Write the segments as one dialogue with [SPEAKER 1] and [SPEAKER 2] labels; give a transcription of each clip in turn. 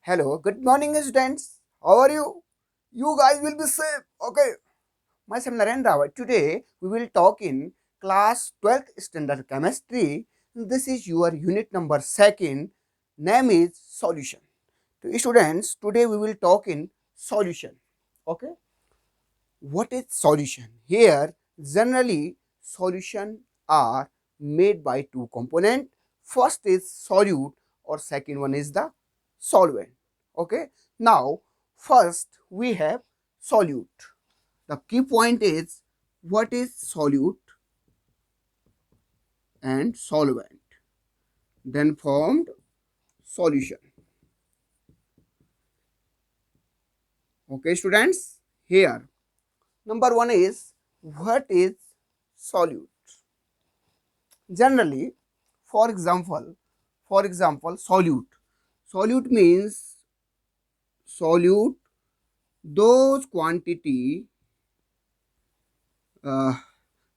[SPEAKER 1] Hello, good morning, students. How are you? You guys will be safe. Okay. Myself Narendra. Today we will talk in class 12th standard chemistry. This is your unit number second. Name is solution. To students, today we will talk in solution. Okay. What is solution? Here, generally, solution are made by two component. First is solute or second one is the solvent. Okay. Now, first we have solute. The key point is what is solute and solvent. Then formed solution. Okay, students. Here, number one is what is solute. Generally, for example, solute. Solute means solute those quantity. Uh,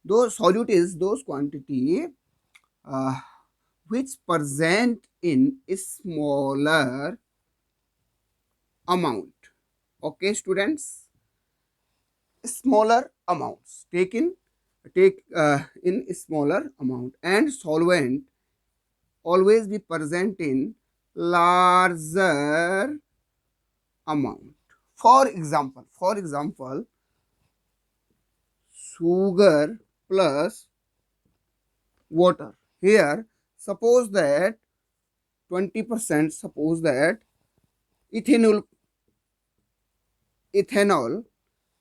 [SPEAKER 1] those solute is those quantity uh, which present in a smaller amount. Okay, students, smaller amounts take in smaller amount, and solvent always be present in larger amount. For example, sugar plus water. Here, suppose that 20%, suppose that ethanol, ethanol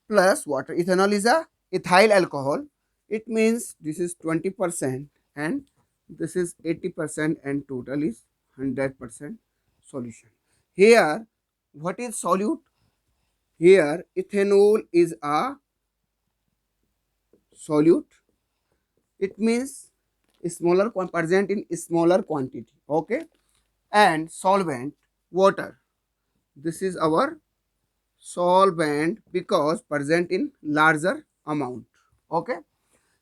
[SPEAKER 1] plus water. Ethanol is a ethyl alcohol. It means this is 20% and this is 80% and total is 100% solution. Here, what is solute? Here, ethanol is a solute. It means smaller present in smaller quantity. Okay, and solvent water. This is our solvent because present in larger amount. Okay,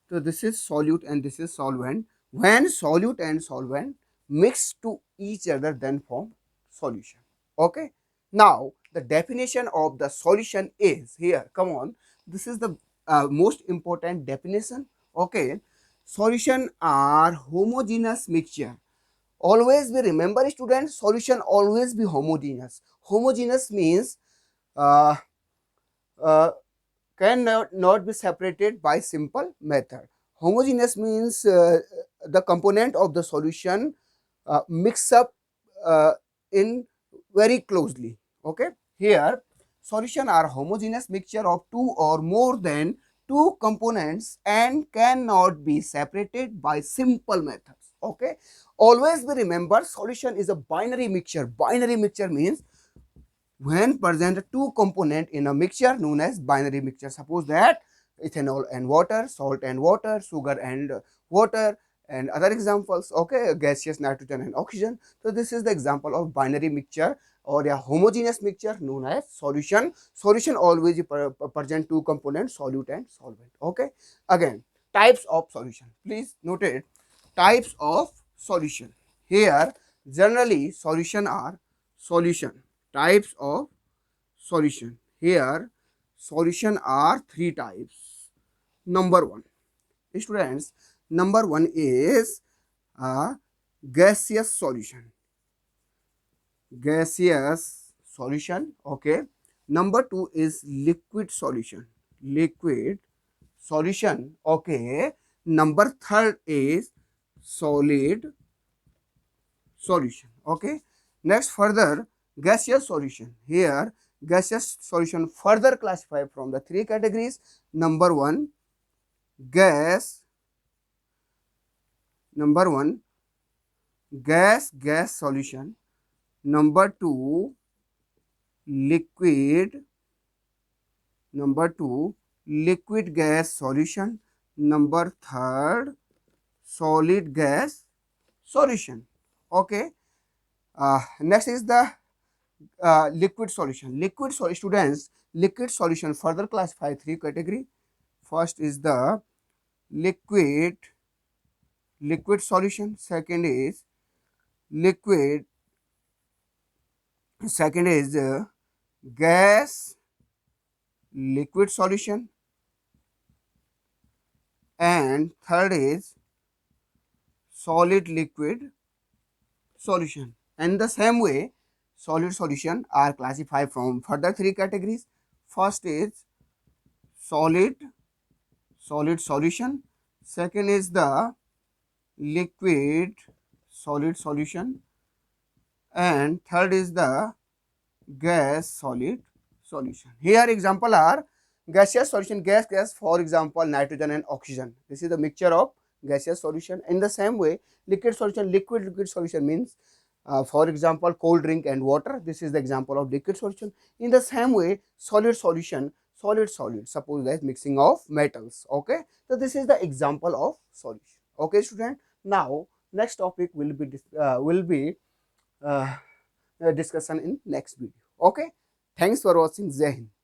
[SPEAKER 1] so this is solute and this is solvent. When solute and solvent mix to each other, then form solution. Okay, now the definition of the solution is here. Come on, this is the most important definition. Okay, solution are homogeneous mixture. Always be remember, students, solution always be homogeneous. Homogeneous means uh, uh, not be separated by simple method. Homogeneous means the component of the solution mix up uh, in very closely. Okay, here solution are homogeneous mixture of two or more than two components and cannot be separated by simple methods. Okay, always be remember, solution is a binary mixture. Binary mixture means when present two component in a mixture known as binary mixture. Suppose that ethanol and water, salt and water, sugar and water, and other examples. Okay, gaseous nitrogen and oxygen. So this is the example of binary mixture or a homogeneous mixture known as solution. Solution always present two components, solute and solvent. Okay, again, types of solution, please note it. Types of solution. Here generally solution are solution. Types of solution. Here solution are three types. Number one, students, number one is a gaseous solution. Gaseous solution. Okay, number two is liquid solution. Liquid solution. Okay, number third is solid solution. Okay, next further gaseous solution. Here gaseous solution further classified from the three categories. Number one, gas. Number one, gas solution. Number two, liquid. Number two, liquid gas solution. Number third, solid gas solution. Okay, next is the liquid solution. Students, liquid solution further classify three category. First is the liquid liquid solution. Second is liquid second is gas liquid solution, and third is solid liquid solution. And the same way, solid solution are classified from further three categories. First is solid solution, second is the liquid solid solution, and third is the gas solid solution. Here example are gaseous solution, gas, for example nitrogen and oxygen. This is the mixture of gaseous solution. In the same way, liquid solution, liquid solution means for example cold drink and water. This is the example of liquid solution. In the same way, solid solution, solid, suppose that mixing of metals. Okay, so this is the example of solution. Okay student, now next topic will be uh, discussion in next video. Okay, thanks for watching. Jai Hind.